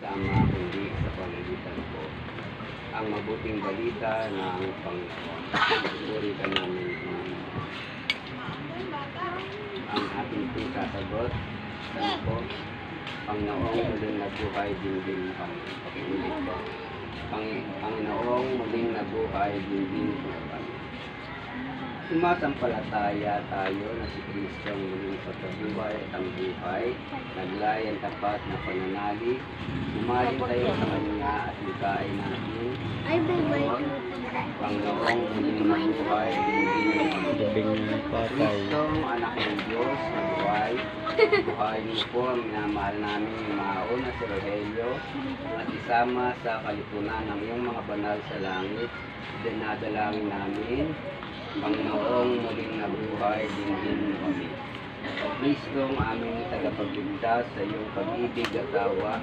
sama kundi sa pamamagitan ko ang mabuting balita ng Panginoon. Puri ka namin, Panginoon. Ang ating sasagot, ano po, Panginoong muling nabuhay din kami. Pakiulit ko. Panginoong muling nabuhay din kami. Sumasampalataya tayo na si Kristo ang muling pagkabuhay at ang buhay, naglayan tapat na pananalig, umaling tayo sa Kanya at lukain natin. Panginoong muling nabuhay din Kristo ang anak ng Diyos na buhay. Buhayin mo po ang minamahal namin yung mauna si Rogelio at isama sa kalipunan ng iyong mga banal sa langit. Dinadalangin namin, Panginoong muling nabuhay din kami. Kristo ang aming tagapagligtas sa iyong pag-ibig at awa,